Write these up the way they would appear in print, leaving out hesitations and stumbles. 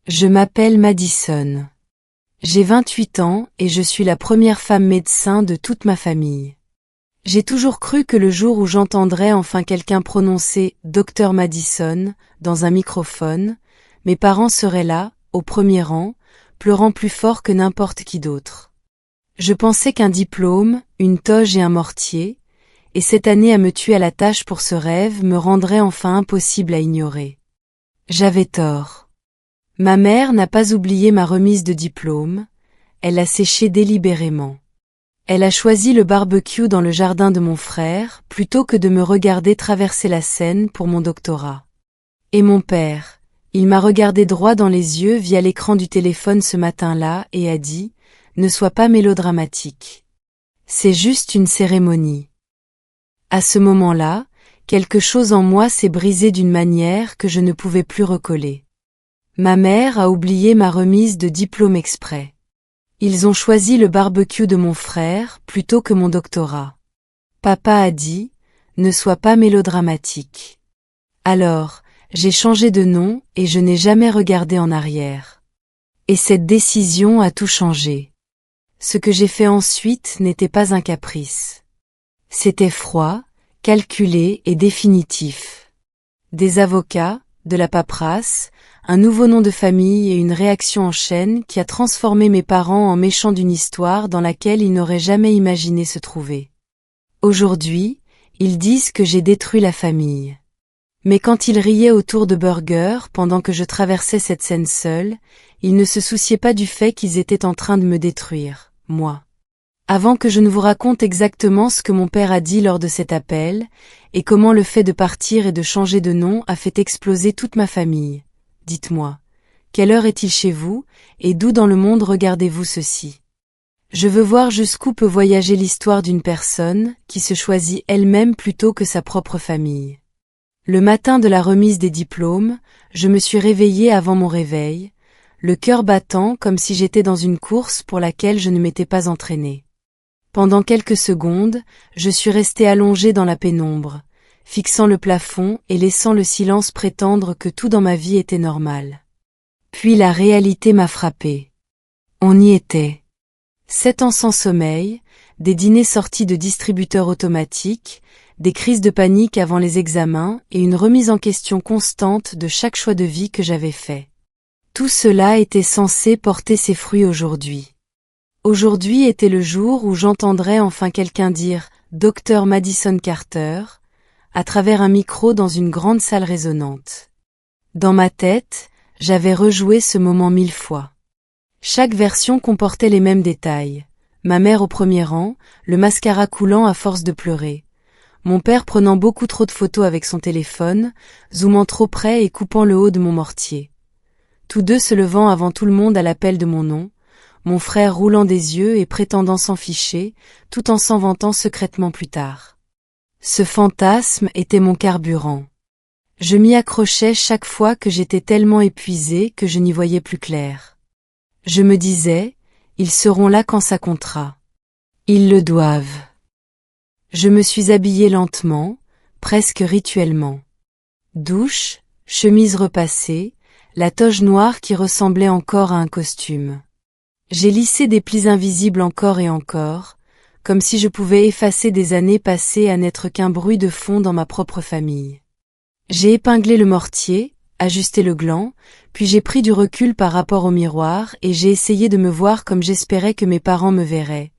Je m'appelle Madison. J'ai 28 ans et je suis la première femme médecin de toute ma famille. J'ai toujours cru que le jour où j'entendrais enfin quelqu'un prononcer « Docteur Madison » dans un microphone, mes parents seraient là, au premier rang, pleurant plus fort que n'importe qui d'autre. Je pensais qu'un diplôme, une toge et un mortier, et cette année à me tuer à la tâche pour ce rêve me rendrait enfin impossible à ignorer. J'avais tort. Ma mère n'a pas oublié ma remise de diplôme, elle l'a séché délibérément. Elle a choisi le barbecue dans le jardin de mon frère plutôt que de me regarder traverser la Seine pour mon doctorat. Et mon père, il m'a regardé droit dans les yeux via l'écran du téléphone ce matin-là et a dit « Ne sois pas mélodramatique. C'est juste une cérémonie. » À ce moment-là, quelque chose en moi s'est brisé d'une manière que je ne pouvais plus recoller. Ma mère a oublié ma remise de diplôme exprès. Ils ont choisi le barbecue de mon frère plutôt que mon doctorat. Papa a dit « Ne sois pas mélodramatique. » Alors, j'ai changé de nom et je n'ai jamais regardé en arrière. Et cette décision a tout changé. Ce que j'ai fait ensuite n'était pas un caprice. C'était froid, calculé et définitif. Des avocats, de la paperasse, un nouveau nom de famille et une réaction en chaîne qui a transformé mes parents en méchants d'une histoire dans laquelle ils n'auraient jamais imaginé se trouver. Aujourd'hui, ils disent que j'ai détruit la famille. Mais quand ils riaient autour de burgers pendant que je traversais cette scène seule, ils ne se souciaient pas du fait qu'ils étaient en train de me détruire, moi. Avant que je ne vous raconte exactement ce que mon père a dit lors de cet appel, et comment le fait de partir et de changer de nom a fait exploser toute ma famille, dites-moi, quelle heure est-il chez vous, et d'où dans le monde regardez-vous ceci? Je veux voir jusqu'où peut voyager l'histoire d'une personne qui se choisit elle-même plutôt que sa propre famille. Le matin de la remise des diplômes, je me suis réveillée avant mon réveil, le cœur battant comme si j'étais dans une course pour laquelle je ne m'étais pas entraînée. Pendant quelques secondes, je suis restée allongée dans la pénombre, fixant le plafond et laissant le silence prétendre que tout dans ma vie était normal. Puis la réalité m'a frappée. On y était. 7 ans sans sommeil, des dîners sortis de distributeurs automatiques, des crises de panique avant les examens et une remise en question constante de chaque choix de vie que j'avais fait. Tout cela était censé porter ses fruits aujourd'hui. Aujourd'hui était le jour où j'entendrais enfin quelqu'un dire « Docteur Madison Carter » à travers un micro dans une grande salle résonnante. Dans ma tête, j'avais rejoué ce moment 1000 fois. Chaque version comportait les mêmes détails. Ma mère au premier rang, le mascara coulant à force de pleurer. Mon père prenant beaucoup trop de photos avec son téléphone, zoomant trop près et coupant le haut de mon mortier. Tous deux se levant avant tout le monde à l'appel de mon nom, mon frère roulant des yeux et prétendant s'en ficher, tout en s'en vantant secrètement plus tard. Ce fantasme était mon carburant. Je m'y accrochais chaque fois que j'étais tellement épuisée que je n'y voyais plus clair. Je me disais, ils seront là quand ça comptera. Ils le doivent. Je me suis habillée lentement, presque rituellement. Douche, chemise repassée, la toge noire qui ressemblait encore à un costume. J'ai lissé des plis invisibles encore et encore, comme si je pouvais effacer des années passées à n'être qu'un bruit de fond dans ma propre famille. J'ai épinglé le mortier, ajusté le gland, puis j'ai pris du recul par rapport au miroir et j'ai essayé de me voir comme j'espérais que mes parents me verraient.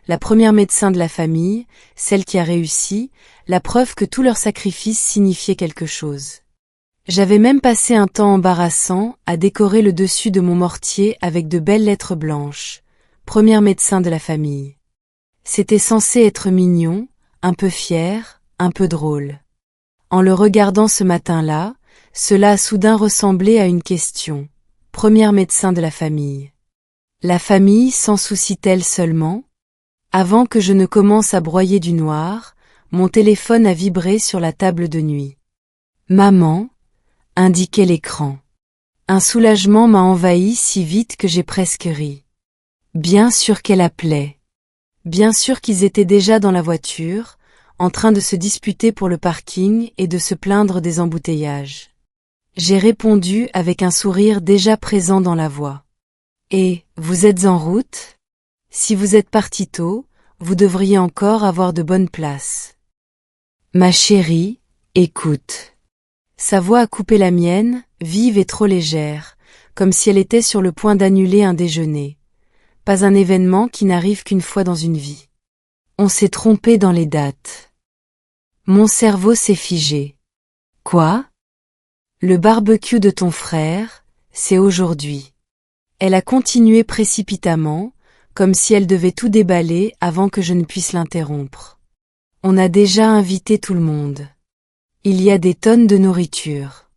La première médecin de la famille, celle qui a réussi, la preuve que tout leur sacrifice signifiait quelque chose. J'avais même passé un temps embarrassant à décorer le dessus de mon mortier avec de belles lettres blanches. Première médecin de la famille. C'était censé être mignon, un peu fier, un peu drôle. En le regardant ce matin-là, cela a soudain ressemblé à une question. Première médecin de la famille. La famille s'en soucie-t-elle seulement? Avant que je ne commence à broyer du noir, mon téléphone a vibré sur la table de nuit. Maman, indiquait l'écran. Un soulagement m'a envahi si vite que j'ai presque ri. Bien sûr qu'elle appelait. Bien sûr qu'ils étaient déjà dans la voiture, en train de se disputer pour le parking et de se plaindre des embouteillages. J'ai répondu avec un sourire déjà présent dans la voix. Et, vous êtes en route? Si vous êtes parti tôt, vous devriez encore avoir de bonnes places. Ma chérie, écoute. Sa voix a coupé la mienne, vive et trop légère, comme si elle était sur le point d'annuler un déjeuner. Pas un événement qui n'arrive qu'une fois dans une vie. On s'est trompé dans les dates. Mon cerveau s'est figé. Quoi? Le barbecue de ton frère, c'est aujourd'hui. Elle a continué précipitamment, comme si elle devait tout déballer avant que je ne puisse l'interrompre. On a déjà invité tout le monde. Il y a des tonnes de nourriture.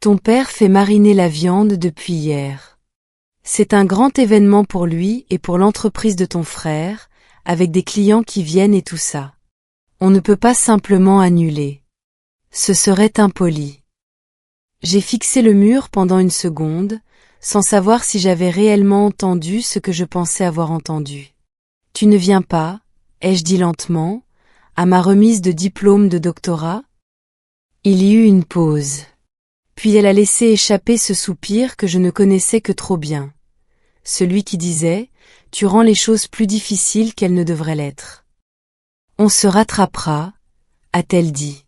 Ton père fait mariner la viande depuis hier. C'est un grand événement pour lui et pour l'entreprise de ton frère, avec des clients qui viennent et tout ça. On ne peut pas simplement annuler. Ce serait impoli. J'ai fixé le mur pendant une seconde, sans savoir si j'avais réellement entendu ce que je pensais avoir entendu. Tu ne viens pas, ai-je dit lentement, à ma remise de diplôme de doctorat? Il y eut une pause. Puis elle a laissé échapper ce soupir que je ne connaissais que trop bien. Celui qui disait, tu rends les choses plus difficiles qu'elles ne devraient l'être. On se rattrapera, a-t-elle dit.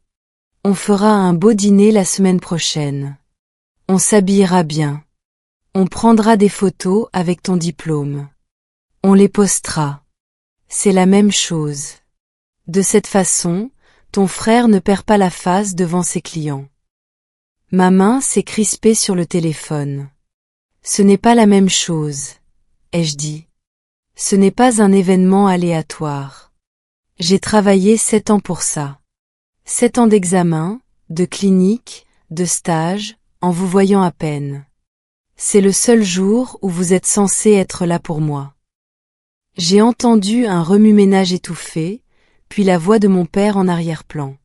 On fera un beau dîner la semaine prochaine. On s'habillera bien. On prendra des photos avec ton diplôme. On les postera. C'est la même chose. De cette façon, ton frère ne perd pas la face devant ses clients. Ma main s'est crispée sur le téléphone. Ce n'est pas la même chose, ai-je dit. Ce n'est pas un événement aléatoire. J'ai travaillé 7 ans pour ça. 7 ans d'examen, de clinique, de stage, en vous voyant à peine. C'est le seul jour où vous êtes censé être là pour moi. J'ai entendu un remue-ménage étouffé, puis la voix de mon père en arrière-plan.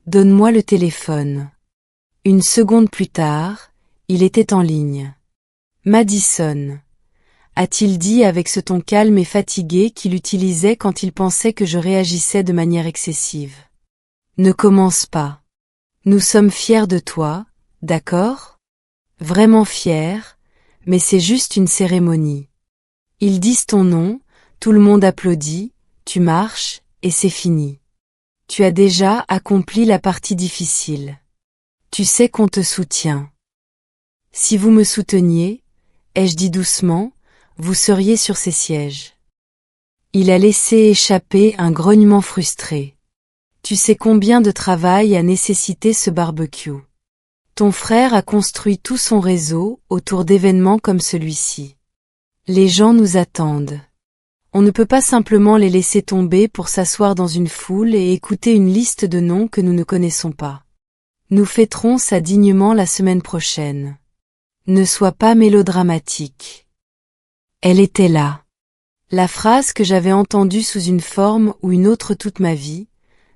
Donne-moi le téléphone. Une seconde plus tard, il était en ligne. Madison, a-t-il dit avec ce ton calme et fatigué qu'il utilisait quand il pensait que je réagissais de manière excessive. Ne commence pas. Nous sommes fiers de toi, d'accord? Vraiment fiers, mais c'est juste une cérémonie. Ils disent ton nom, tout le monde applaudit, tu marches, et c'est fini. Tu as déjà accompli la partie difficile. Tu sais qu'on te soutient. Si vous me souteniez, ai-je dit doucement, vous seriez sur ces sièges. Il a laissé échapper un grognement frustré. Tu sais combien de travail a nécessité ce barbecue. Ton frère a construit tout son réseau autour d'événements comme celui-ci. Les gens nous attendent. On ne peut pas simplement les laisser tomber pour s'asseoir dans une foule et écouter une liste de noms que nous ne connaissons pas. Nous fêterons ça dignement la semaine prochaine. Ne sois pas mélodramatique. Elle était là. La phrase que j'avais entendue sous une forme ou une autre toute ma vie,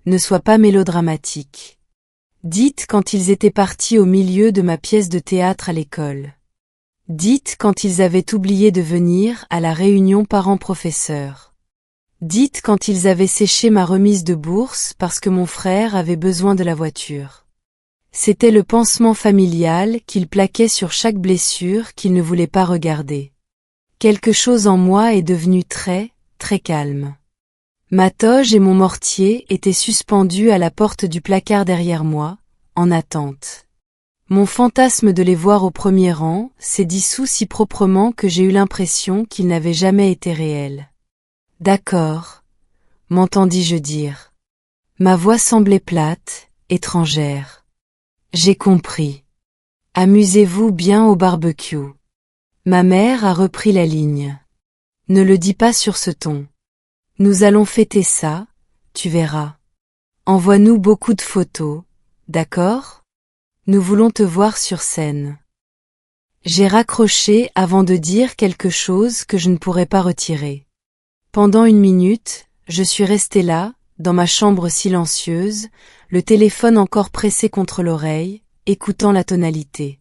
ne sois pas mélodramatique. Dite quand ils étaient partis au milieu de ma pièce de théâtre à l'école. Dite quand ils avaient oublié de venir à la réunion parents-professeurs. Dite quand ils avaient séché ma remise de bourse parce que mon frère avait besoin de la voiture. C'était le pansement familial qu'il plaquait sur chaque blessure qu'il ne voulait pas regarder. Quelque chose en moi est devenu très, très calme. Ma toge et mon mortier étaient suspendus à la porte du placard derrière moi, en attente. Mon fantasme de les voir au premier rang s'est dissous si proprement que j'ai eu l'impression qu'il n'avait jamais été réel. D'accord, m'entendis-je dire. Ma voix semblait plate, étrangère. J'ai compris. Amusez-vous bien au barbecue. Ma mère a repris la ligne. Ne le dis pas sur ce ton. Nous allons fêter ça, tu verras. Envoie-nous beaucoup de photos, d'accord? Nous voulons te voir sur scène. J'ai raccroché avant de dire quelque chose que je ne pourrais pas retirer. Pendant 1 minute, je suis restée là, dans ma chambre silencieuse, le téléphone encore pressé contre l'oreille, écoutant la tonalité.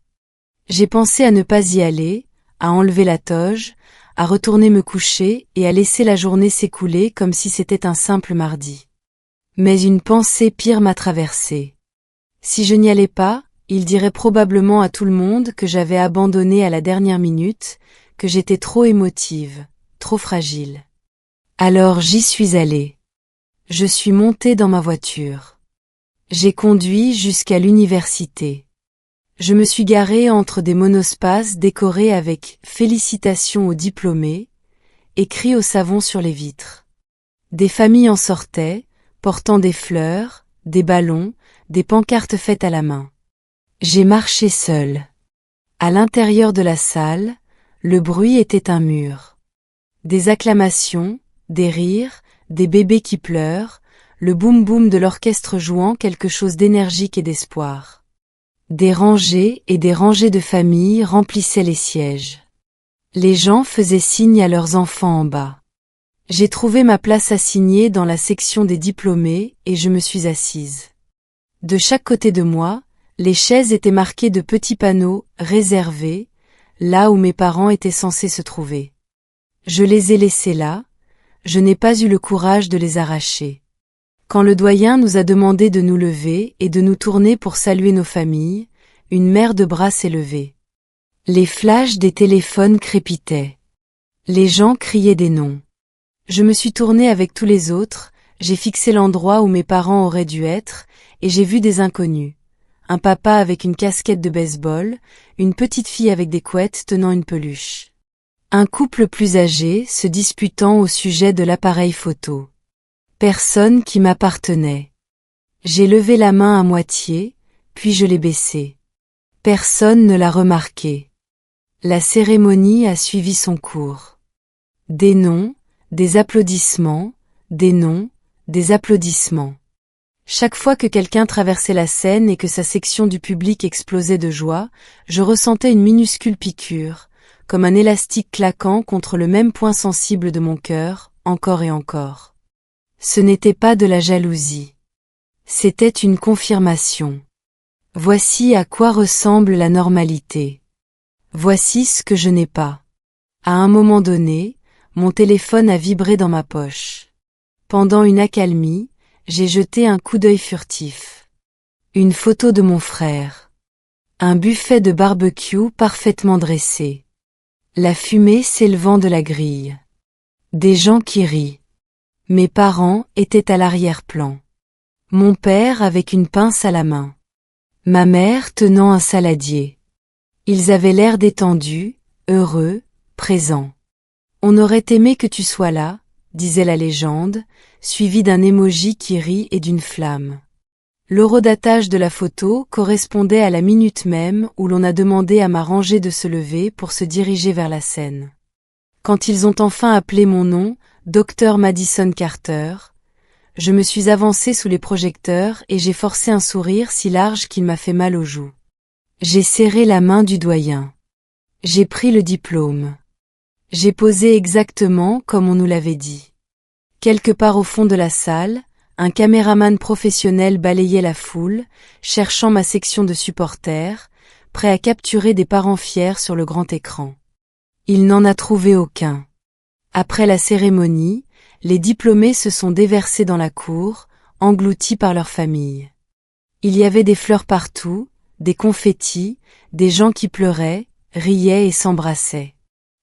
J'ai pensé à ne pas y aller, à enlever la toge, à retourner me coucher et à laisser la journée s'écouler comme si c'était un simple mardi. Mais une pensée pire m'a traversée. Si je n'y allais pas, il dirait probablement à tout le monde que j'avais abandonné à la dernière minute, que j'étais trop émotive, trop fragile. Alors j'y suis allée. Je suis montée dans ma voiture. J'ai conduit jusqu'à l'université. Je me suis garée entre des monospaces décorés avec « Félicitations aux diplômés » écrit au savon sur les vitres. Des familles en sortaient, portant des fleurs, des ballons, des pancartes faites à la main. J'ai marché seule. À l'intérieur de la salle, le bruit était un mur. Des acclamations, des rires, des bébés qui pleurent, le boum-boum de l'orchestre jouant quelque chose d'énergique et d'espoir. Des rangées et des rangées de familles remplissaient les sièges. Les gens faisaient signe à leurs enfants en bas. J'ai trouvé ma place assignée dans la section des diplômés et je me suis assise. De chaque côté de moi, les chaises étaient marquées de petits panneaux « Réservés », là où mes parents étaient censés se trouver. Je les ai laissés là, je n'ai pas eu le courage de les arracher. Quand le doyen nous a demandé de nous lever et de nous tourner pour saluer nos familles, une mer de bras s'est levée. Les flashs des téléphones crépitaient. Les gens criaient des noms. Je me suis tournée avec tous les autres, j'ai fixé l'endroit où mes parents auraient dû être, et j'ai vu des inconnus. Un papa avec une casquette de baseball, une petite fille avec des couettes tenant une peluche. Un couple plus âgé se disputant au sujet de l'appareil photo. Personne qui m'appartenait. J'ai levé la main à moitié, puis je l'ai baissée. Personne ne l'a remarqué. La cérémonie a suivi son cours. Des noms, des applaudissements, des noms, des applaudissements. Chaque fois que quelqu'un traversait la scène et que sa section du public explosait de joie, je ressentais une minuscule piqûre, comme un élastique claquant contre le même point sensible de mon cœur, encore et encore. Ce n'était pas de la jalousie. C'était une confirmation. Voici à quoi ressemble la normalité. Voici ce que je n'ai pas. À un moment donné, mon téléphone a vibré dans ma poche. Pendant une accalmie, j'ai jeté un coup d'œil furtif. Une photo de mon frère. Un buffet de barbecue parfaitement dressé. La fumée s'élevant de la grille. Des gens qui rient. Mes parents étaient à l'arrière-plan. Mon père avec une pince à la main. Ma mère tenant un saladier. Ils avaient l'air détendus, heureux, présents. On aurait aimé que tu sois là, disait la légende, suivi d'un emoji qui rit et d'une flamme. L'horodatage de la photo correspondait à la minute même où l'on a demandé à ma rangée de se lever pour se diriger vers la scène. Quand ils ont enfin appelé mon nom, Dr Madison Carter, je me suis avancée sous les projecteurs et j'ai forcé un sourire si large qu'il m'a fait mal aux joues. J'ai serré la main du doyen. J'ai pris le diplôme. J'ai posé exactement comme on nous l'avait dit. Quelque part au fond de la salle, un caméraman professionnel balayait la foule, cherchant ma section de supporters, prêt à capturer des parents fiers sur le grand écran. Il n'en a trouvé aucun. Après la cérémonie, les diplômés se sont déversés dans la cour, engloutis par leurs familles. Il y avait des fleurs partout, des confettis, des gens qui pleuraient, riaient et s'embrassaient.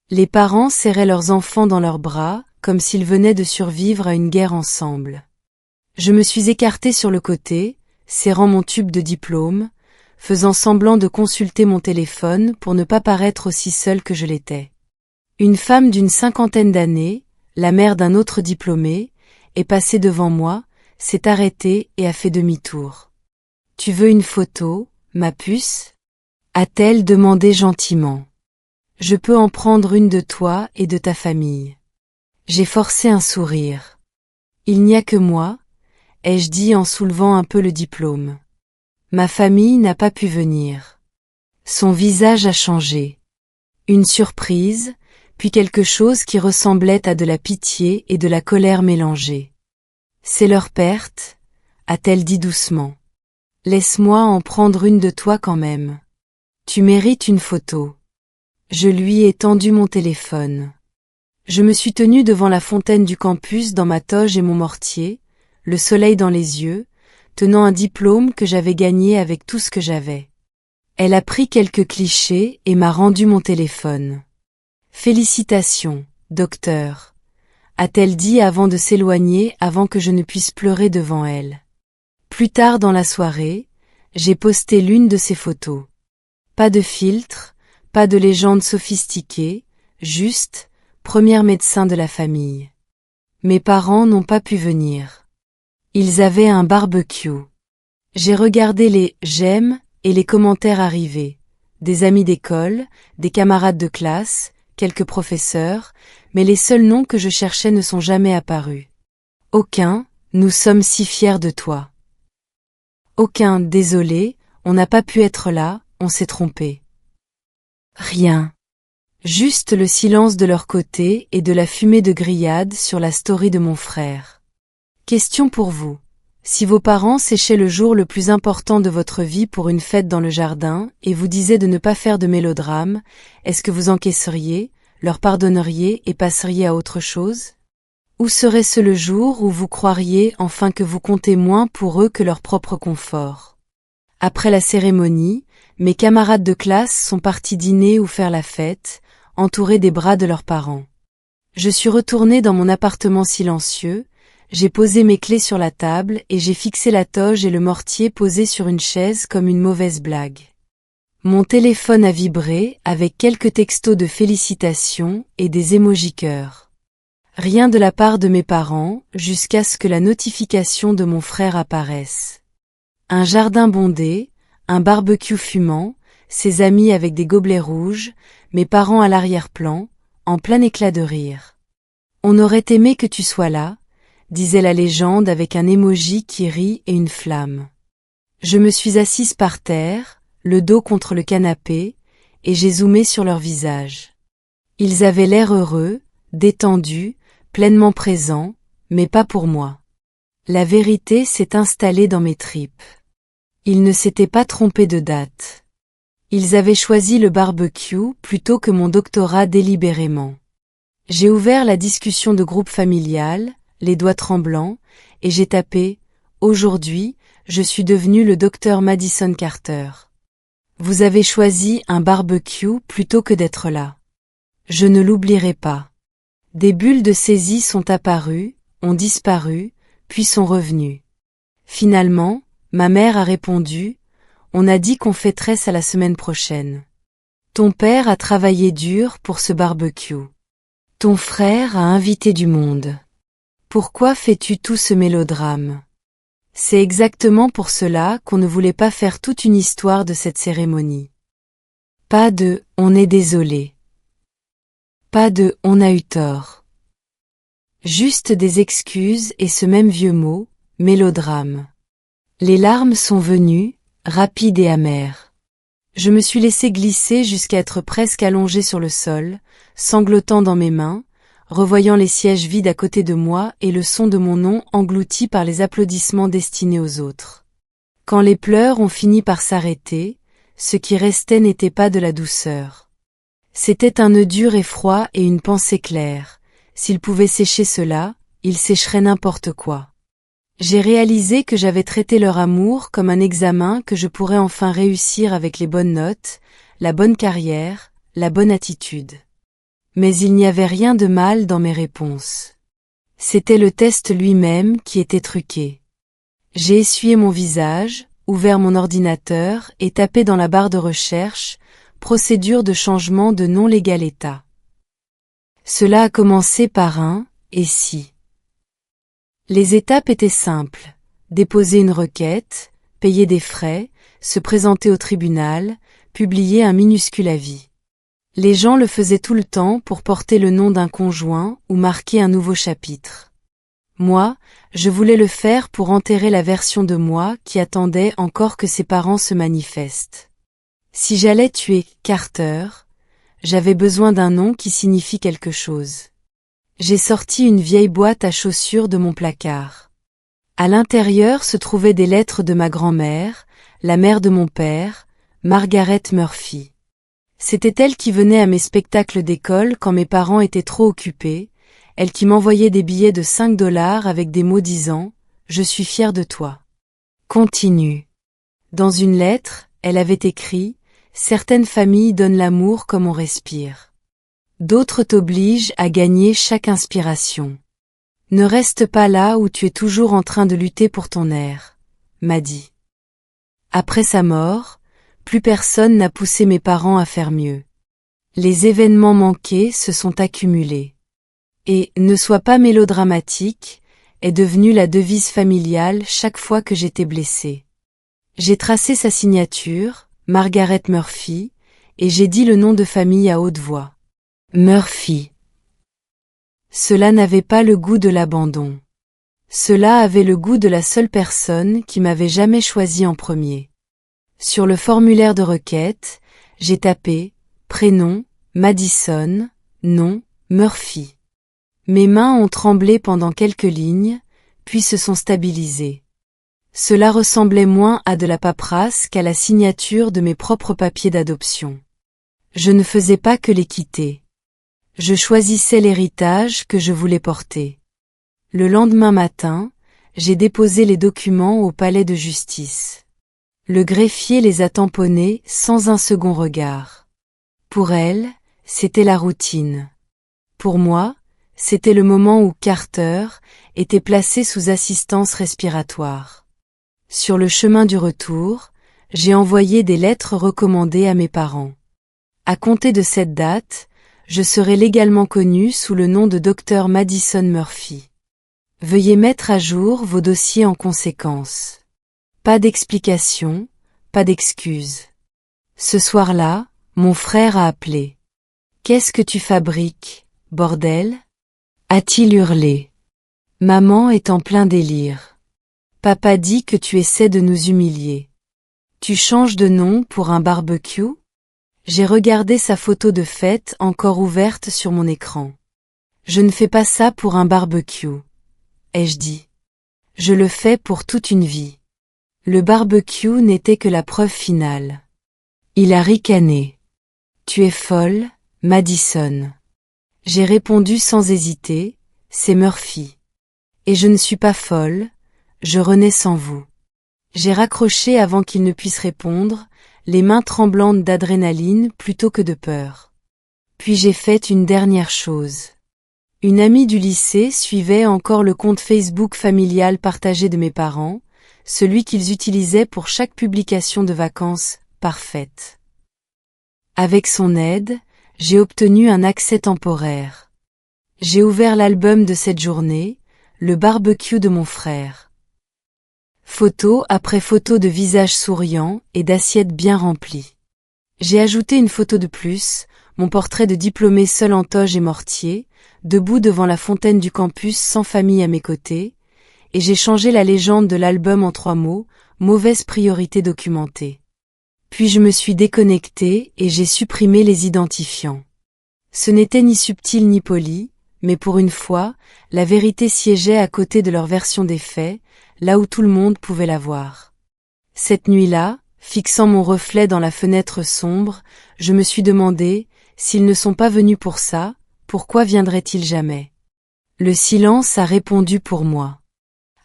Les parents serraient leurs enfants dans leurs bras, comme s'ils venaient de survivre à une guerre ensemble. Je me suis écartée sur le côté, serrant mon tube de diplôme, faisant semblant de consulter mon téléphone pour ne pas paraître aussi seule que je l'étais. Une femme d'une 50aine d'années, la mère d'un autre diplômé, est passée devant moi, s'est arrêtée et a fait demi-tour. « Tu veux une photo, ma puce ?» a-t-elle demandé gentiment. « Je peux en prendre une de toi et de ta famille. » J'ai forcé un sourire. « Il n'y a que moi » ai-je dit en soulevant un peu le diplôme. Ma famille n'a pas pu venir. Son visage a changé. Une surprise, puis quelque chose qui ressemblait à de la pitié et de la colère mélangées. C'est leur perte, a-t-elle dit doucement. Laisse-moi en prendre une de toi quand même. Tu mérites une photo. Je lui ai tendu mon téléphone. Je me suis tenue devant la fontaine du campus dans ma toge et mon mortier, le soleil dans les yeux, tenant un diplôme que j'avais gagné avec tout ce que j'avais. Elle a pris quelques clichés et m'a rendu mon téléphone. Félicitations, docteur, a-t-elle dit avant de s'éloigner avant que je ne puisse pleurer devant elle. Plus tard dans la soirée, j'ai posté l'une de ces photos. Pas de filtre, pas de légende sophistiquée, juste, premier médecin de la famille. Mes parents n'ont pas pu venir. Ils avaient un barbecue. J'ai regardé les « j'aime » et les commentaires arrivés. Des amis d'école, des camarades de classe, quelques professeurs, mais les seuls noms que je cherchais ne sont jamais apparus. Aucun, nous sommes si fiers de toi. Aucun, désolé, on n'a pas pu être là, on s'est trompé. Rien. Juste le silence de leur côté et de la fumée de grillade sur la story de mon frère. Question pour vous. Si vos parents séchaient le jour le plus important de votre vie pour une fête dans le jardin et vous disaient de ne pas faire de mélodrame, est-ce que vous encaisseriez, leur pardonneriez et passeriez à autre chose? Ou serait-ce le jour où vous croiriez enfin que vous comptez moins pour eux que leur propre confort? Après la cérémonie, mes camarades de classe sont partis dîner ou faire la fête, entourés des bras de leurs parents. Je suis retournée dans mon appartement silencieux, j'ai posé mes clés sur la table et j'ai fixé la toge et le mortier posés sur une chaise comme une mauvaise blague. Mon téléphone a vibré avec quelques textos de félicitations et des émojis cœurs. Rien de la part de mes parents, jusqu'à ce que la notification de mon frère apparaisse. Un jardin bondé, un barbecue fumant, ses amis avec des gobelets rouges, mes parents à l'arrière-plan, en plein éclat de rire. On aurait aimé que tu sois là, disait la légende avec un émoji qui rit et une flamme. Je me suis assise par terre, le dos contre le canapé, et j'ai zoomé sur leurs visages. Ils avaient l'air heureux, détendus, pleinement présents, mais pas pour moi. La vérité s'est installée dans mes tripes. Ils ne s'étaient pas trompés de date. Ils avaient choisi le barbecue plutôt que mon doctorat délibérément. J'ai ouvert la discussion de groupe familial, les doigts tremblants, et j'ai tapé « Aujourd'hui, je suis devenu le docteur Madison Carter. Vous avez choisi un barbecue plutôt que d'être là. Je ne l'oublierai pas. » Des bulles de saisie sont apparues, ont disparu, puis sont revenues. Finalement, ma mère a répondu « On a dit qu'on fêterait ça la semaine prochaine. Ton père a travaillé dur pour ce barbecue. Ton frère a invité du monde. Pourquoi fais-tu tout ce mélodrame? » C'est exactement pour cela qu'on ne voulait pas faire toute une histoire de cette cérémonie. Pas de « on est désolé ». Pas de « on a eu tort ». Juste des excuses et ce même vieux mot, mélodrame. Les larmes sont venues, rapides et amères. Je me suis laissé glisser jusqu'à être presque allongé sur le sol, sanglotant dans mes mains, revoyant les sièges vides à côté de moi et le son de mon nom englouti par les applaudissements destinés aux autres. Quand les pleurs ont fini par s'arrêter, ce qui restait n'était pas de la douceur. C'était un nœud dur et froid et une pensée claire. S'il pouvait sécher cela, il sécherait n'importe quoi. J'ai réalisé que j'avais traité leur amour comme un examen que je pourrais enfin réussir avec les bonnes notes, la bonne carrière, la bonne attitude. Mais il n'y avait rien de mal dans mes réponses. C'était le test lui-même qui était truqué. J'ai essuyé mon visage, ouvert mon ordinateur et tapé dans la barre de recherche « Procédure de changement de non légal état ». Cela a commencé par un « et si ». Les étapes étaient simples. Déposer une requête, payer des frais, se présenter au tribunal, publier un minuscule avis. Les gens le faisaient tout le temps pour porter le nom d'un conjoint ou marquer un nouveau chapitre. Moi, je voulais le faire pour enterrer la version de moi qui attendait encore que ses parents se manifestent. Si j'allais tuer Carter, j'avais besoin d'un nom qui signifie quelque chose. J'ai sorti une vieille boîte à chaussures de mon placard. À l'intérieur se trouvaient des lettres de ma grand-mère, la mère de mon père, Margaret Murphy. C'était elle qui venait à mes spectacles d'école quand mes parents étaient trop occupés, elle qui m'envoyait des billets de 5 $ avec des mots disant « Je suis fière de toi. Continue ». Dans une lettre, elle avait écrit certaines familles donnent l'amour comme on respire. D'autres t'obligent à gagner chaque inspiration. Ne reste pas là où tu es toujours en train de lutter pour ton air, m'a dit. Après sa mort, plus personne n'a poussé mes parents à faire mieux. Les événements manqués se sont accumulés. Et « ne sois pas mélodramatique » est devenue la devise familiale chaque fois que j'étais blessée. J'ai tracé sa signature, Margaret Murphy, et j'ai dit le nom de famille à haute voix. Murphy. Cela n'avait pas le goût de l'abandon. Cela avait le goût de la seule personne qui m'avait jamais choisi en premier. Sur le formulaire de requête, j'ai tapé « Prénom, Madison, nom, Murphy ». Mes mains ont tremblé pendant quelques lignes, puis se sont stabilisées. Cela ressemblait moins à de la paperasse qu'à la signature de mes propres papiers d'adoption. Je ne faisais pas que les quitter. Je choisissais l'héritage que je voulais porter. Le lendemain matin, j'ai déposé les documents au palais de justice. Le greffier les a tamponnés sans un second regard. Pour elle, c'était la routine. Pour moi, c'était le moment où Carter était placé sous assistance respiratoire. Sur le chemin du retour, j'ai envoyé des lettres recommandées à mes parents. À compter de cette date, je serai légalement connu sous le nom de Dr Madison Murphy. Veuillez mettre à jour vos dossiers en conséquence. Pas d'explication, pas d'excuses. Ce soir-là, mon frère a appelé. « Qu'est-ce que tu fabriques, bordel ?» a-t-il hurlé. Maman est en plein délire. Papa dit que tu essaies de nous humilier. Tu changes de nom pour un barbecue? J'ai regardé sa photo de fête encore ouverte sur mon écran. Je ne fais pas ça pour un barbecue, ai-je dit. Je le fais pour toute une vie. Le barbecue n'était que la preuve finale. Il a ricané. Tu es folle, Madison. J'ai répondu sans hésiter, c'est Murphy. Et je ne suis pas folle, je renais sans vous. J'ai raccroché avant qu'il ne puisse répondre, les mains tremblantes d'adrénaline plutôt que de peur. Puis j'ai fait une dernière chose. Une amie du lycée suivait encore le compte Facebook familial partagé de mes parents, celui qu'ils utilisaient pour chaque publication de vacances parfaite. Avec son aide, j'ai obtenu un accès temporaire. J'ai ouvert l'album de cette journée, le barbecue de mon frère. Photo après photo de visages souriants et d'assiettes bien remplies. J'ai ajouté une photo de plus, mon portrait de diplômé seul en toge et mortier, debout devant la fontaine du campus sans famille à mes côtés, et j'ai changé la légende de l'album en 3 mots, mauvaise priorité documentée. Puis je me suis déconnecté et j'ai supprimé les identifiants. Ce n'était ni subtil ni poli, mais pour une fois, la vérité siégeait à côté de leur version des faits, là où tout le monde pouvait la voir. Cette nuit-là, fixant mon reflet dans la fenêtre sombre, je me suis demandé, s'ils ne sont pas venus pour ça, pourquoi viendraient-ils jamais? Le silence a répondu pour moi.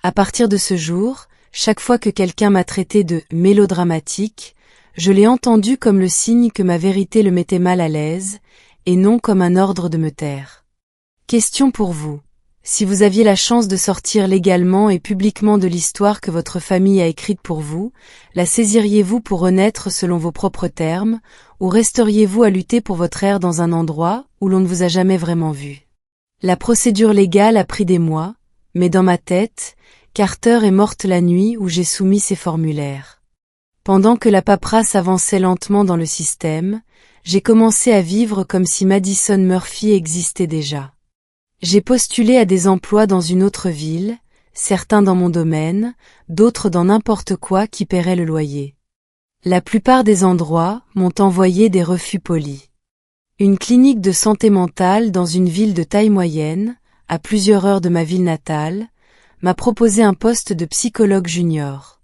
À partir de ce jour, chaque fois que quelqu'un m'a traité de mélodramatique, je l'ai entendu comme le signe que ma vérité le mettait mal à l'aise, et non comme un ordre de me taire. Question pour vous. Si vous aviez la chance de sortir légalement et publiquement de l'histoire que votre famille a écrite pour vous, la saisiriez-vous pour renaître selon vos propres termes, ou resteriez-vous à lutter pour votre air dans un endroit où l'on ne vous a jamais vraiment vu? La procédure légale a pris des mois, mais dans ma tête, Carter est morte la nuit où j'ai soumis ces formulaires. Pendant que la paperasse avançait lentement dans le système, j'ai commencé à vivre comme si Madison Murphy existait déjà. J'ai postulé à des emplois dans une autre ville, certains dans mon domaine, d'autres dans n'importe quoi qui paierait le loyer. La plupart des endroits m'ont envoyé des refus polis. Une clinique de santé mentale dans une ville de taille moyenne, à plusieurs heures de ma ville natale, m'a proposé un poste de psychologue junior.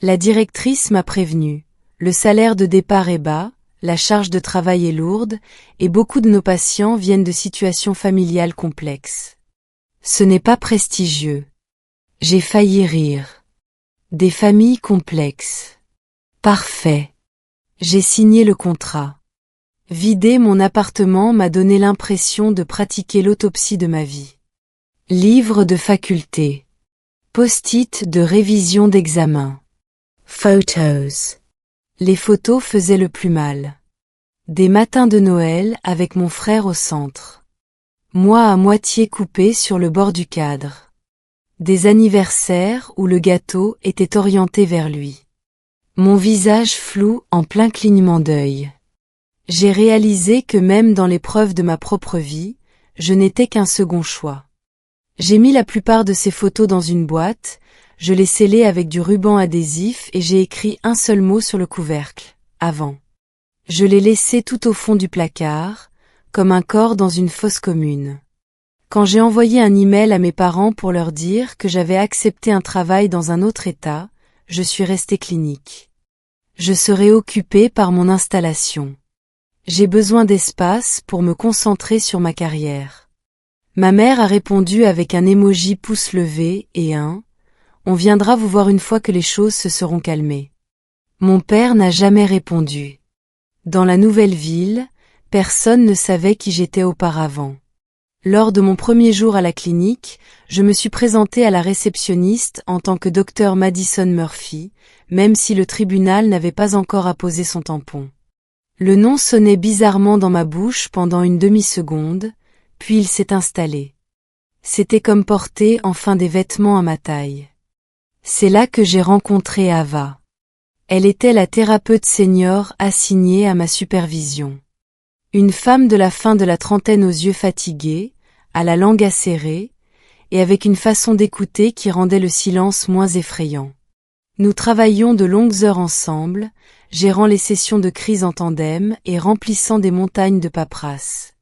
La directrice m'a prévenu, le salaire de départ est bas, la charge de travail est lourde, et beaucoup de nos patients viennent de situations familiales complexes. Ce n'est pas prestigieux. J'ai failli rire. Des familles complexes. Parfait. J'ai signé le contrat. Vider mon appartement m'a donné l'impression de pratiquer l'autopsie de ma vie. Livre de faculté. Post-it de révision d'examen. Photos. Les photos faisaient le plus mal. Des matins de Noël avec mon frère au centre. Moi à moitié coupé sur le bord du cadre. Des anniversaires où le gâteau était orienté vers lui. Mon visage flou en plein clignement d'œil. J'ai réalisé que même dans l'épreuve de ma propre vie, je n'étais qu'un second choix. J'ai mis la plupart de ces photos dans une boîte, je l'ai scellée avec du ruban adhésif et j'ai écrit un seul mot sur le couvercle, avant. Je l'ai laissé tout au fond du placard, comme un corps dans une fosse commune. Quand j'ai envoyé un email à mes parents pour leur dire que j'avais accepté un travail dans un autre état, je suis restée clinique. Je serai occupée par mon installation. J'ai besoin d'espace pour me concentrer sur ma carrière. Ma mère a répondu avec un emoji pouce levé et un « On viendra vous voir une fois que les choses se seront calmées ». Mon père n'a jamais répondu. Dans la nouvelle ville, personne ne savait qui j'étais auparavant. Lors de mon premier jour à la clinique, je me suis présentée à la réceptionniste en tant que Dr Madison Murphy, même si le tribunal n'avait pas encore apposé son tampon. Le nom sonnait bizarrement dans ma bouche pendant une demi-seconde, puis il s'est installé. C'était comme porter enfin des vêtements à ma taille. C'est là que j'ai rencontré Ava. Elle était la thérapeute senior assignée à ma supervision. Une femme de la fin de la trentaine aux yeux fatigués, à la langue acérée, et avec une façon d'écouter qui rendait le silence moins effrayant. Nous travaillions de longues heures ensemble, gérant les sessions de crise en tandem et remplissant des montagnes de paperasse.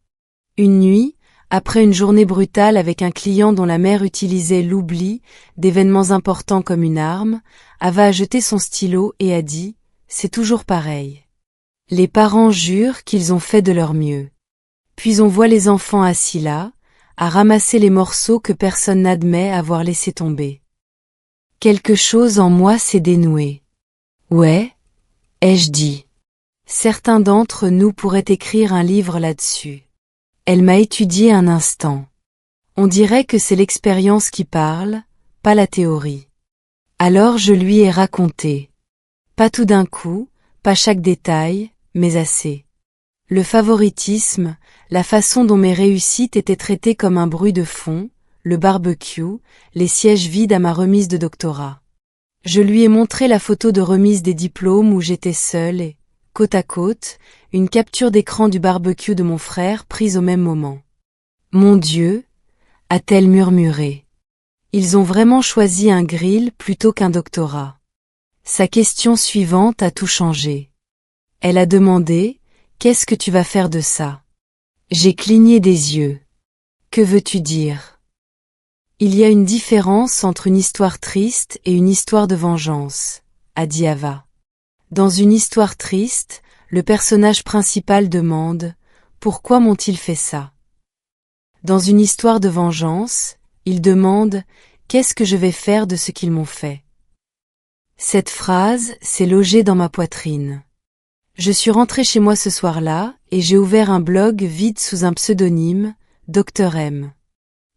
Une nuit, après une journée brutale avec un client dont la mère utilisait l'oubli d'événements importants comme une arme, Ava a jeté son stylo et a dit « C'est toujours pareil. Les parents jurent qu'ils ont fait de leur mieux. » Puis on voit les enfants assis là, à ramasser les morceaux que personne n'admet avoir laissés tomber. Quelque chose en moi s'est dénoué. Ouais, ai-je dit. Certains d'entre nous pourraient écrire un livre là-dessus. Elle m'a étudié un instant. On dirait que c'est l'expérience qui parle, pas la théorie. Alors je lui ai raconté. Pas tout d'un coup, pas chaque détail, mais assez. Le favoritisme, la façon dont mes réussites étaient traitées comme un bruit de fond, le barbecue, les sièges vides à ma remise de doctorat. Je lui ai montré la photo de remise des diplômes où j'étais seule et, côte à côte, une capture d'écran du barbecue de mon frère prise au même moment. Mon Dieu, a-t-elle murmuré. Ils ont vraiment choisi un grill plutôt qu'un doctorat. Sa question suivante a tout changé. Elle a demandé, qu'est-ce que tu vas faire de ça? J'ai cligné des yeux. Que veux-tu dire? Il y a une différence entre une histoire triste et une histoire de vengeance, a dit Ava. Dans une histoire triste, le personnage principal demande « Pourquoi m'ont-ils fait ça ?» Dans une histoire de vengeance, il demande « Qu'est-ce que je vais faire de ce qu'ils m'ont fait ?» Cette phrase s'est logée dans ma poitrine. Je suis rentrée chez moi ce soir-là et j'ai ouvert un blog vide sous un pseudonyme, Dr M.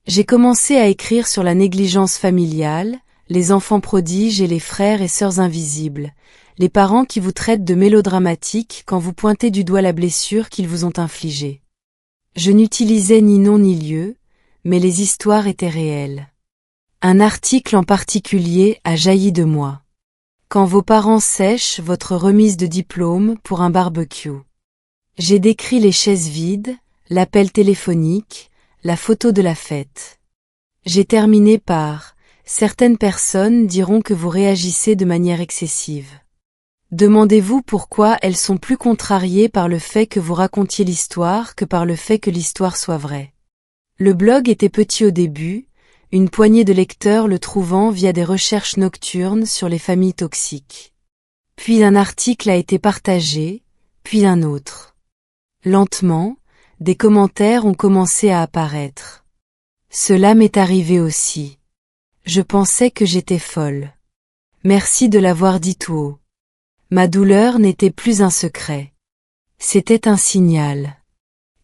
J'ai commencé à écrire sur la négligence familiale, les enfants prodiges et les frères et sœurs invisibles, les parents qui vous traitent de mélodramatiques quand vous pointez du doigt la blessure qu'ils vous ont infligée. Je n'utilisais ni nom ni lieu, mais les histoires étaient réelles. Un article en particulier a jailli de moi. Quand vos parents sèchent votre remise de diplôme pour un barbecue. J'ai décrit les chaises vides, l'appel téléphonique, la photo de la fête. J'ai terminé par « Certaines personnes diront que vous réagissez de manière excessive. Demandez-vous pourquoi elles sont plus contrariées par le fait que vous racontiez l'histoire que par le fait que l'histoire soit vraie. » Le blog était petit au début, une poignée de lecteurs le trouvant via des recherches nocturnes sur les familles toxiques. Puis un article a été partagé, puis un autre. Lentement, des commentaires ont commencé à apparaître. Cela m'est arrivé aussi. Je pensais que j'étais folle. Merci de l'avoir dit tout haut. Ma douleur n'était plus un secret. C'était un signal.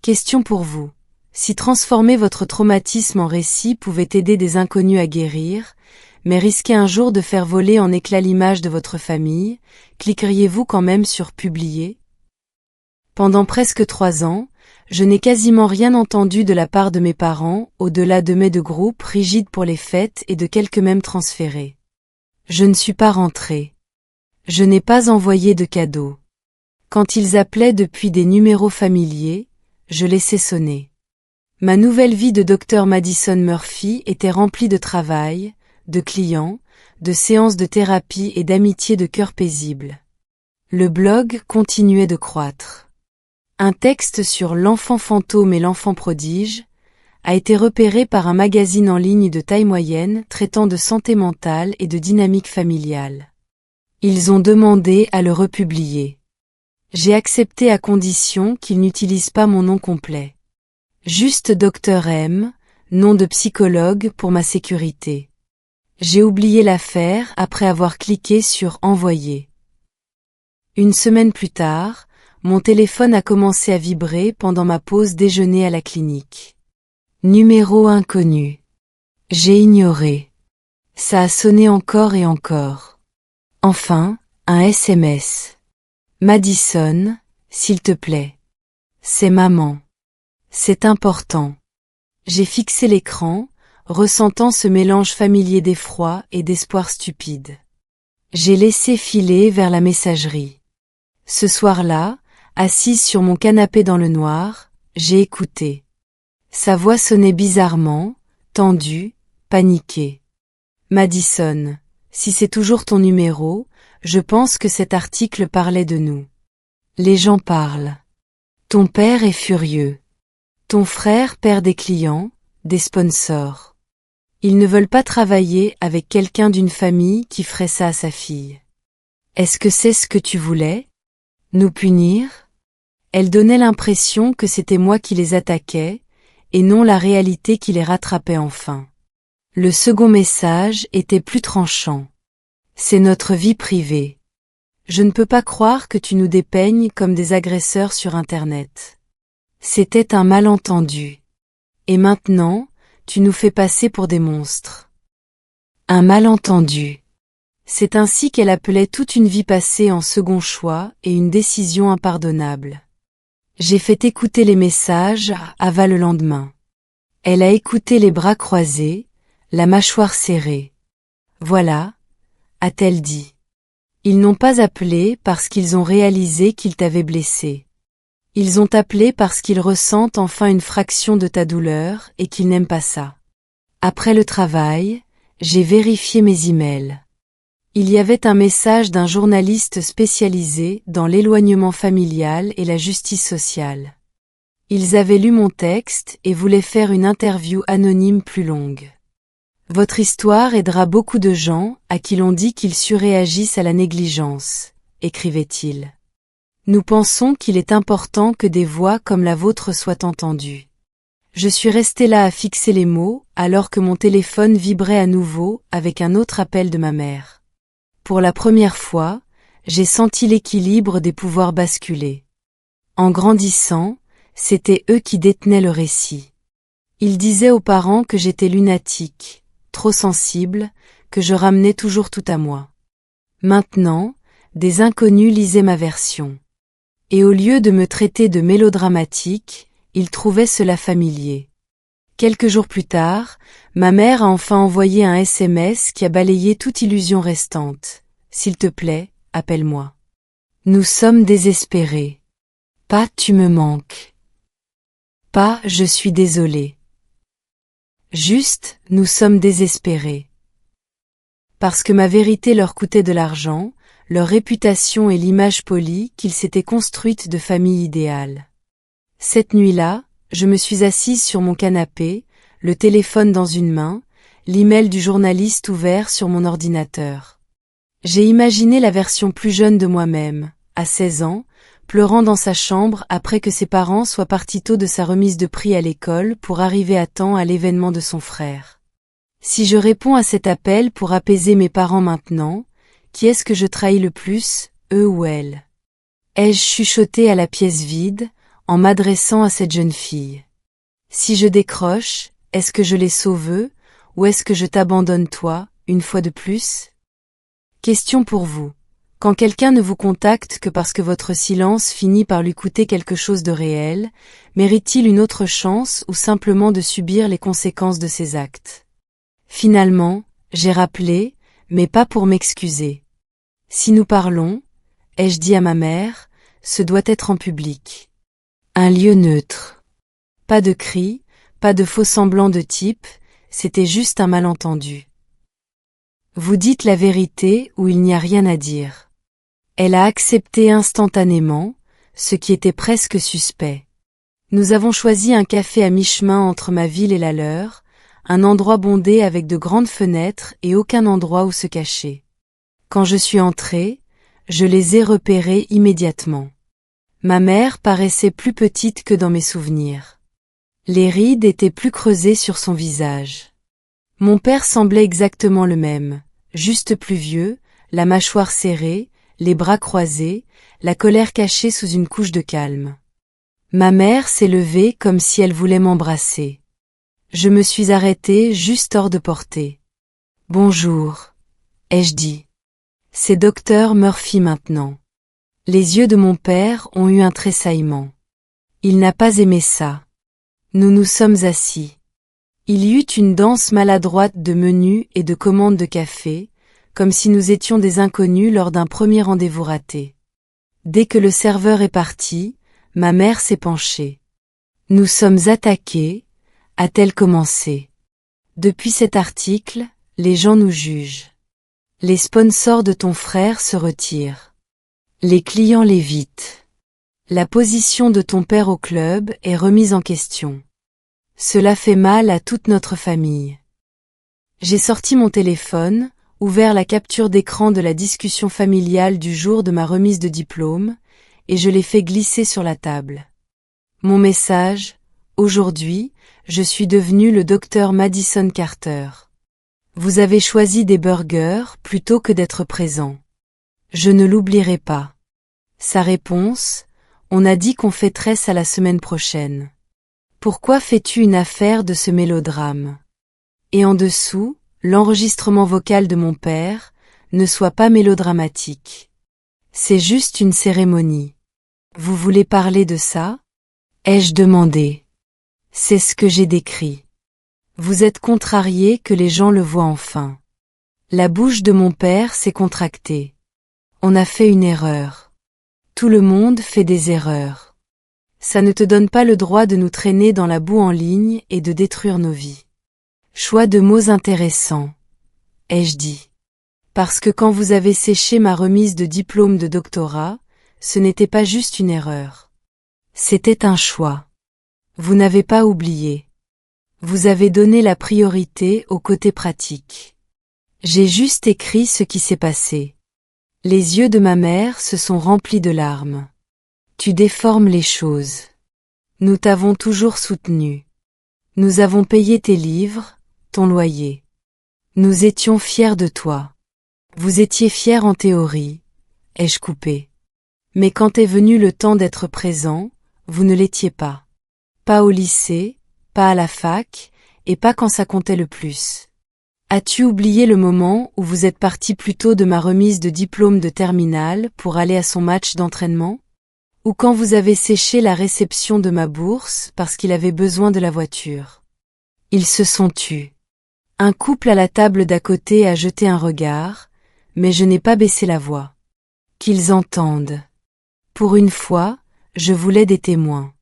Question pour vous. Si transformer votre traumatisme en récit pouvait aider des inconnus à guérir, mais risquer un jour de faire voler en éclats l'image de votre famille, cliqueriez-vous quand même sur publier? Pendant presque 3 ans, je n'ai quasiment rien entendu de la part de mes parents, au-delà de mes de groupe rigides pour les fêtes et de quelques mèmes transférés. Je ne suis pas rentrée. Je n'ai pas envoyé de cadeaux. Quand ils appelaient depuis des numéros familiers, je laissais sonner. Ma nouvelle vie de Dr Madison Murphy était remplie de travail, de clients, de séances de thérapie et d'amitié de cœur paisible. Le blog continuait de croître. Un texte sur l'enfant fantôme et l'enfant prodige a été repéré par un magazine en ligne de taille moyenne traitant de santé mentale et de dynamique familiale. Ils ont demandé à le republier. J'ai accepté à condition qu'ils n'utilisent pas mon nom complet. Juste Dr M, nom de psychologue pour ma sécurité. J'ai oublié l'affaire après avoir cliqué sur Envoyer. Une semaine plus tard, mon téléphone a commencé à vibrer pendant ma pause déjeuner à la clinique. Numéro inconnu. J'ai ignoré. Ça a sonné encore et encore. Enfin, un SMS. Madison, s'il te plaît. C'est maman. C'est important. J'ai fixé l'écran, ressentant ce mélange familier d'effroi et d'espoir stupide. J'ai laissé filer vers la messagerie. Ce soir-là, assise sur mon canapé dans le noir, j'ai écouté. Sa voix sonnait bizarrement, tendue, paniquée. Madison, si c'est toujours ton numéro, je pense que cet article parlait de nous. Les gens parlent. Ton père est furieux. Ton frère perd des clients, des sponsors. Ils ne veulent pas travailler avec quelqu'un d'une famille qui ferait ça à sa fille. Est-ce que c'est ce que tu voulais? Nous punir? Elle donnait l'impression que c'était moi qui les attaquais, et non la réalité qui les rattrapait enfin. Le second message était plus tranchant. C'est notre vie privée. Je ne peux pas croire que tu nous dépeignes comme des agresseurs sur Internet. C'était un malentendu. Et maintenant, tu nous fais passer pour des monstres. Un malentendu. C'est ainsi qu'elle appelait toute une vie passée en second choix et une décision impardonnable. J'ai fait écouter les messages à Ava le lendemain. Elle a écouté les bras croisés, la mâchoire serrée. Voilà, a-t-elle dit. Ils n'ont pas appelé parce qu'ils ont réalisé qu'ils t'avaient blessé. Ils ont appelé parce qu'ils ressentent enfin une fraction de ta douleur et qu'ils n'aiment pas ça. Après le travail, j'ai vérifié mes emails. Il y avait un message d'un journaliste spécialisé dans l'éloignement familial et la justice sociale. Ils avaient lu mon texte et voulaient faire une interview anonyme plus longue. Votre histoire aidera beaucoup de gens à qui l'on dit qu'ils surréagissent à la négligence, écrivait-il. Nous pensons qu'il est important que des voix comme la vôtre soient entendues. Je suis resté là à fixer les mots alors que mon téléphone vibrait à nouveau avec un autre appel de ma mère. Pour la première fois, j'ai senti l'équilibre des pouvoirs basculer. En grandissant, c'était eux qui détenaient le récit. Ils disaient aux parents que j'étais lunatique, trop sensible, que je ramenais toujours tout à moi. Maintenant, des inconnus lisaient ma version. Et au lieu de me traiter de mélodramatique, ils trouvaient cela familier. Quelques jours plus tard, ma mère a enfin envoyé un SMS qui a balayé toute illusion restante. S'il te plaît, appelle-moi. Nous sommes désespérés. Pas tu me manques. Pas je suis désolé. Juste, nous sommes désespérés. Parce que ma vérité leur coûtait de l'argent, leur réputation et l'image polie qu'ils s'étaient construite de famille idéale. Cette nuit-là, je me suis assise sur mon canapé, le téléphone dans une main, l'email du journaliste ouvert sur mon ordinateur. J'ai imaginé la version plus jeune de moi-même, à 16 ans, pleurant dans sa chambre après que ses parents soient partis tôt de sa remise de prix à l'école pour arriver à temps à l'événement de son frère. Si je réponds à cet appel pour apaiser mes parents maintenant, qui est-ce que je trahis le plus, eux ou elles? Ai-je chuchoté à la pièce vide, en m'adressant à cette jeune fille? Si je décroche, est-ce que je les sauve, ou est-ce que je t'abandonne toi, une fois de plus? Question pour vous. Quand quelqu'un ne vous contacte que parce que votre silence finit par lui coûter quelque chose de réel, mérite-t-il une autre chance ou simplement de subir les conséquences de ses actes? Finalement, j'ai rappelé, mais pas pour m'excuser. Si nous parlons, ai-je dit à ma mère, ce doit être en public. Un lieu neutre. Pas de cris, pas de faux semblants de type, c'était juste un malentendu. Vous dites la vérité ou il n'y a rien à dire. Elle a accepté instantanément, ce qui était presque suspect. Nous avons choisi un café à mi-chemin entre ma ville et la leur, un endroit bondé avec de grandes fenêtres et aucun endroit où se cacher. Quand je suis entrée, je les ai repérés immédiatement. Ma mère paraissait plus petite que dans mes souvenirs. Les rides étaient plus creusées sur son visage. Mon père semblait exactement le même, juste plus vieux, la mâchoire serrée, les bras croisés, la colère cachée sous une couche de calme. Ma mère s'est levée comme si elle voulait m'embrasser. Je me suis arrêtée juste hors de portée. Bonjour, ai-je dit. C'est docteur Murphy maintenant. Les yeux de mon père ont eu un tressaillement. Il n'a pas aimé ça. Nous nous sommes assis. Il y eut une danse maladroite de menus et de commandes de café, comme si nous étions des inconnus lors d'un premier rendez-vous raté. Dès que le serveur est parti, ma mère s'est penchée. Nous sommes attaqués, a-t-elle commencé. Depuis cet article, les gens nous jugent. Les sponsors de ton frère se retirent. Les clients l'évitent. La position de ton père au club est remise en question. Cela fait mal à toute notre famille. J'ai sorti mon téléphone, ouvert la capture d'écran de la discussion familiale du jour de ma remise de diplôme, et je l'ai fait glisser sur la table. Mon message, aujourd'hui, je suis devenu le docteur Madison Carter. Vous avez choisi des burgers plutôt que d'être présent. Je ne l'oublierai pas. Sa réponse, on a dit qu'on fêterait ça la semaine prochaine. Pourquoi fais-tu une affaire de ce mélodrame? Et en dessous, l'enregistrement vocal de mon père, ne sois pas mélodramatique. C'est juste une cérémonie. Vous voulez parler de ça? Ai-je demandé. C'est ce que j'ai décrit. Vous êtes contrarié que les gens le voient enfin. La bouche de mon père s'est contractée. On a fait une erreur. Tout le monde fait des erreurs. Ça ne te donne pas le droit de nous traîner dans la boue en ligne et de détruire nos vies. Choix de mots intéressants, ai-je dit. Parce que quand vous avez séché ma remise de diplôme de doctorat, ce n'était pas juste une erreur. C'était un choix. Vous n'avez pas oublié. Vous avez donné la priorité au côté pratique. J'ai juste écrit ce qui s'est passé. Les yeux de ma mère se sont remplis de larmes. Tu déformes les choses. Nous t'avons toujours soutenu. Nous avons payé tes livres, ton loyer. Nous étions fiers de toi. Vous étiez fiers en théorie, ai-je coupé. Mais quand est venu le temps d'être présent, vous ne l'étiez pas. Pas au lycée, pas à la fac, et pas quand ça comptait le plus. As-tu oublié le moment où vous êtes parti plus tôt de ma remise de diplôme de terminale pour aller à son match d'entraînement? Ou quand vous avez séché la réception de ma bourse parce qu'il avait besoin de la voiture? Ils se sont tus. Un couple à la table d'à côté a jeté un regard, mais je n'ai pas baissé la voix. Qu'ils entendent. Pour une fois, je voulais des témoins.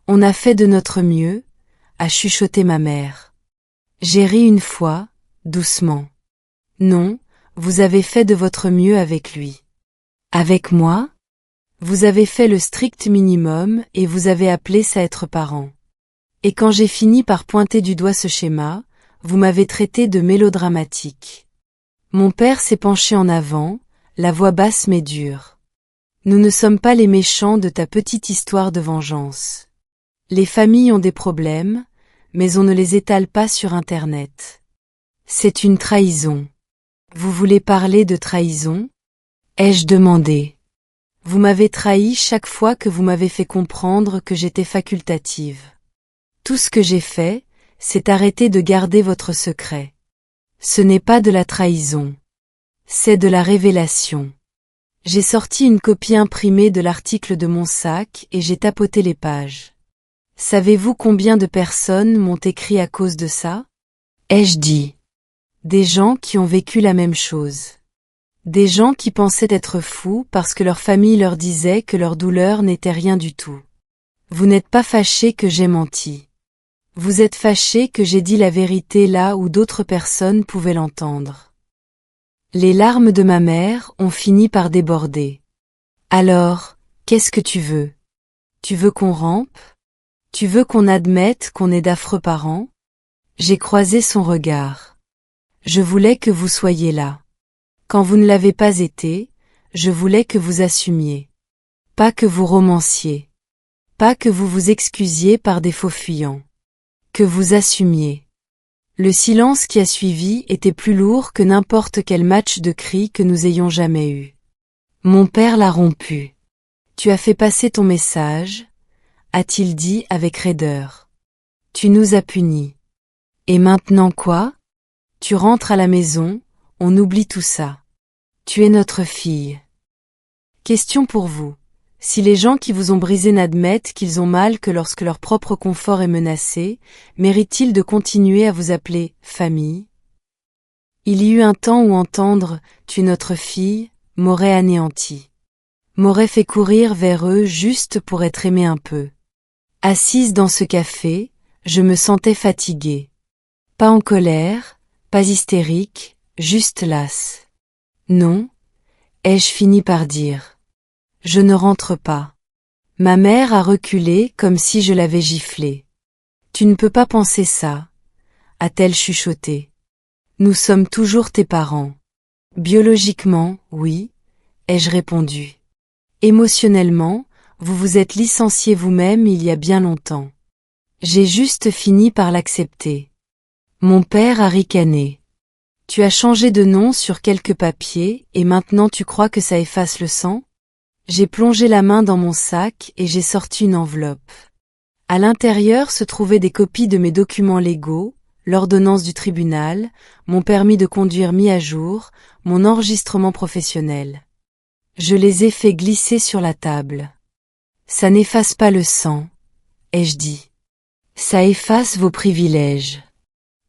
On a fait de notre mieux, a chuchoté ma mère. J'ai ri une fois, doucement. Non, vous avez fait de votre mieux avec lui. Avec moi? Vous avez fait le strict minimum et vous avez appelé ça être parent. Et quand j'ai fini par pointer du doigt ce schéma, vous m'avez traité de mélodramatique. Mon père s'est penché en avant, la voix basse mais dure. Nous ne sommes pas les méchants de ta petite histoire de vengeance. Les familles ont des problèmes, mais on ne les étale pas sur Internet. C'est une trahison. Vous voulez parler de trahison? Ai-je demandé. Vous m'avez trahi chaque fois que vous m'avez fait comprendre que j'étais facultative. Tout ce que j'ai fait, c'est arrêter de garder votre secret. Ce n'est pas de la trahison. C'est de la révélation. J'ai sorti une copie imprimée de l'article de mon sac et j'ai tapoté les pages. Savez-vous combien de personnes m'ont écrit à cause de ça? Ai-je dit. Des gens qui ont vécu la même chose. Des gens qui pensaient être fous parce que leur famille leur disait que leur douleur n'était rien du tout. Vous n'êtes pas fâché que j'ai menti. Vous êtes fâché que j'ai dit la vérité là où d'autres personnes pouvaient l'entendre. Les larmes de ma mère ont fini par déborder. Alors, qu'est-ce que tu veux? Tu veux qu'on rampe? Tu veux qu'on admette qu'on est d'affreux parents? J'ai croisé son regard. Je voulais que vous soyez là. Quand vous ne l'avez pas été, je voulais que vous assumiez. Pas que vous romanciez. Pas que vous vous excusiez par des faux fuyants. Que vous assumiez. Le silence qui a suivi était plus lourd que n'importe quel match de cris que nous ayons jamais eu. Mon père l'a rompu. Tu as fait passer ton message, a-t-il dit avec raideur. Tu nous as punis. Et maintenant quoi? Tu rentres à la maison, on oublie tout ça. Tu es notre fille. Question pour vous. Si les gens qui vous ont brisé n'admettent qu'ils ont mal que lorsque leur propre confort est menacé, méritent-ils de continuer à vous appeler famille? Il y eut un temps où entendre « Tu es notre fille » m'aurait anéanti. M'aurait fait courir vers eux juste pour être aimée un peu. Assise dans ce café, je me sentais fatiguée. Pas en colère, pas hystérique, juste lasse. Non, ai-je fini par dire. Je ne rentre pas. Ma mère a reculé comme si je l'avais giflée. Tu ne peux pas penser ça, a-t-elle chuchoté. Nous sommes toujours tes parents. Biologiquement, oui, ai-je répondu. Émotionnellement, vous vous êtes licencié vous-même il y a bien longtemps. J'ai juste fini par l'accepter. Mon père a ricané. Tu as changé de nom sur quelques papiers et maintenant tu crois que ça efface le sang? J'ai plongé la main dans mon sac et j'ai sorti une enveloppe. À l'intérieur se trouvaient des copies de mes documents légaux, l'ordonnance du tribunal, mon permis de conduire mis à jour, mon enregistrement professionnel. Je les ai fait glisser sur la table. Ça n'efface pas le sang, ai-je dit. Ça efface vos privilèges.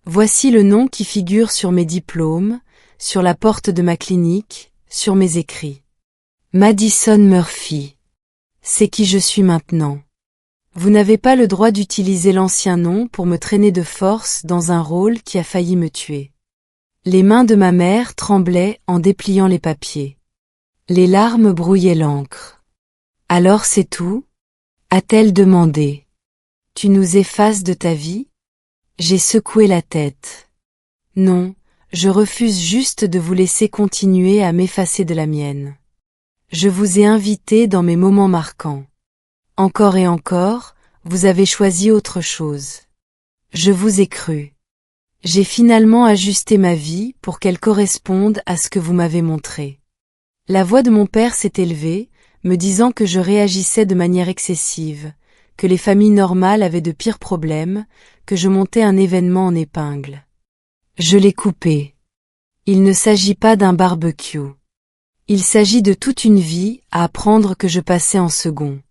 Voici le nom qui figure sur mes diplômes, sur la porte de ma clinique, sur mes écrits. Madison Murphy. C'est qui je suis maintenant. Vous n'avez pas le droit d'utiliser l'ancien nom pour me traîner de force dans un rôle qui a failli me tuer. Les mains de ma mère tremblaient en dépliant les papiers. Les larmes brouillaient l'encre. Alors c'est tout? A-t-elle demandé. Tu nous effaces de ta vie? J'ai secoué la tête. Non, je refuse juste de vous laisser continuer à m'effacer de la mienne. Je vous ai invité dans mes moments marquants. Encore et encore, vous avez choisi autre chose. Je vous ai cru. J'ai finalement ajusté ma vie pour qu'elle corresponde à ce que vous m'avez montré. La voix de mon père s'est élevée, me disant que je réagissais de manière excessive, que les familles normales avaient de pires problèmes, que je montais un événement en épingle. Je l'ai coupé. Il ne s'agit pas d'un barbecue. Il s'agit de toute une vie à apprendre que je passais en second.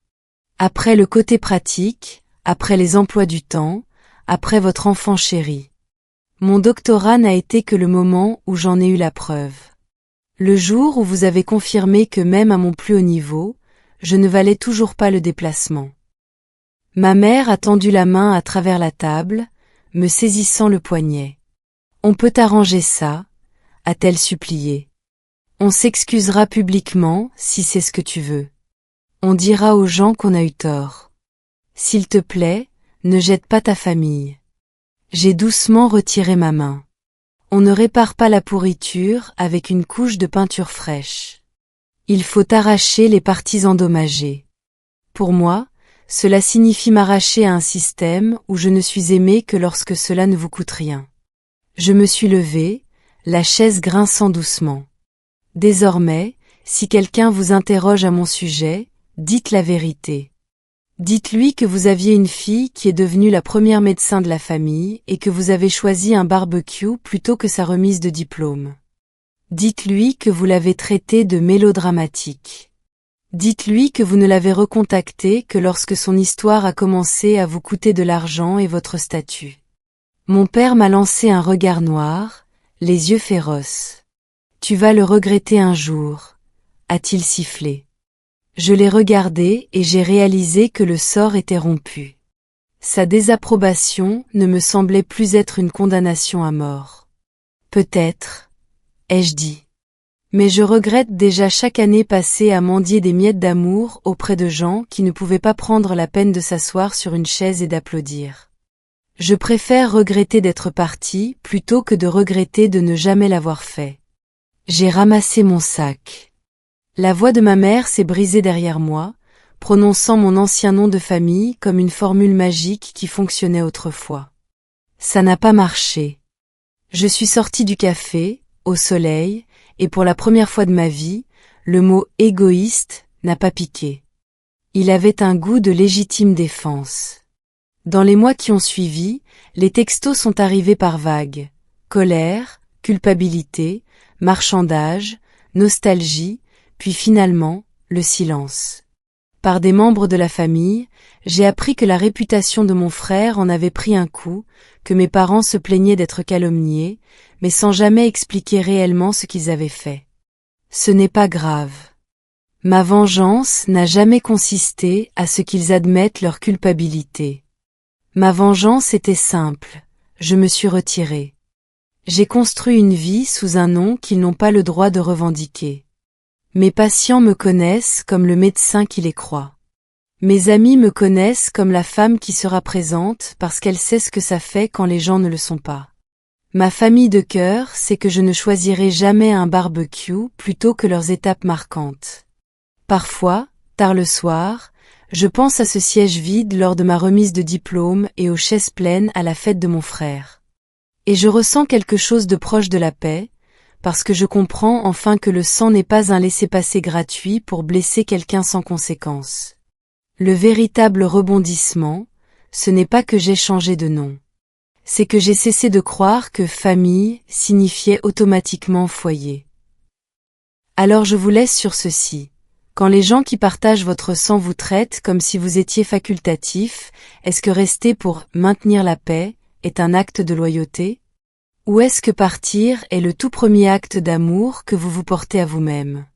Après le côté pratique, après les emplois du temps, après votre enfant chéri. Mon doctorat n'a été que le moment où j'en ai eu la preuve. Le jour où vous avez confirmé que même à mon plus haut niveau, je ne valais toujours pas le déplacement. Ma mère a tendu la main à travers la table, me saisissant le poignet. On peut arranger ça, a-t-elle supplié. On s'excusera publiquement si c'est ce que tu veux. On dira aux gens qu'on a eu tort. S'il te plaît, ne jette pas ta famille. J'ai doucement retiré ma main. On ne répare pas la pourriture avec une couche de peinture fraîche. Il faut arracher les parties endommagées. Pour moi, cela signifie m'arracher à un système où je ne suis aimé que lorsque cela ne vous coûte rien. Je me suis levée, la chaise grinçant doucement. Désormais, Si quelqu'un vous interroge à mon sujet, dites la vérité. Dites-lui que vous aviez une fille qui est devenue la première médecin de la famille et que vous avez choisi un barbecue plutôt que sa remise de diplôme. Dites-lui que vous l'avez traité de mélodramatique. Dites-lui que vous ne l'avez recontacté que lorsque son histoire a commencé à vous coûter de l'argent et votre statut. Mon père m'a lancé un regard noir, les yeux féroces. Tu vas le regretter un jour, a-t-il sifflé. Je l'ai regardé et j'ai réalisé que le sort était rompu. Sa désapprobation ne me semblait plus être une condamnation à mort. Peut-être, ai-je dit. Mais je regrette déjà chaque année passée à mendier des miettes d'amour auprès de gens qui ne pouvaient pas prendre la peine de s'asseoir sur une chaise et d'applaudir. Je préfère regretter d'être parti plutôt que de regretter de ne jamais l'avoir fait. J'ai ramassé mon sac. La voix de ma mère s'est brisée derrière moi, prononçant mon ancien nom de famille comme une formule magique qui fonctionnait autrefois. Ça n'a pas marché. Je suis sortie du café, au soleil, et pour la première fois de ma vie, le mot égoïste n'a pas piqué. Il avait un goût de légitime défense. Dans les mois qui ont suivi, les textos sont arrivés par vagues. Colère, culpabilité, marchandage, nostalgie, puis finalement, le silence. Par des membres de la famille, j'ai appris que la réputation de mon frère en avait pris un coup, que mes parents se plaignaient d'être calomniés, mais sans jamais expliquer réellement ce qu'ils avaient fait. Ce n'est pas grave. Ma vengeance n'a jamais consisté à ce qu'ils admettent leur culpabilité. Ma vengeance était simple, je me suis retiré. J'ai construit une vie sous un nom qu'ils n'ont pas le droit de revendiquer. Mes patients me connaissent comme le médecin qui les croit. Mes amis me connaissent comme la femme qui sera présente parce qu'elle sait ce que ça fait quand les gens ne le sont pas. Ma famille de cœur sait que je ne choisirai jamais un barbecue plutôt que leurs étapes marquantes. Parfois, tard le soir, je pense à ce siège vide lors de ma remise de diplôme et aux chaises pleines à la fête de mon frère. Et je ressens quelque chose de proche de la paix, parce que je comprends enfin que le sang n'est pas un laissez-passer gratuit pour blesser quelqu'un sans conséquence. Le véritable rebondissement, ce n'est pas que j'ai changé de nom. C'est que j'ai cessé de croire que famille signifiait automatiquement foyer. Alors je vous laisse sur ceci. Quand les gens qui partagent votre sang vous traitent comme si vous étiez facultatif, est-ce que rester pour maintenir la paix est un acte de loyauté? Ou est-ce que partir est le tout premier acte d'amour que vous vous portez à vous-même?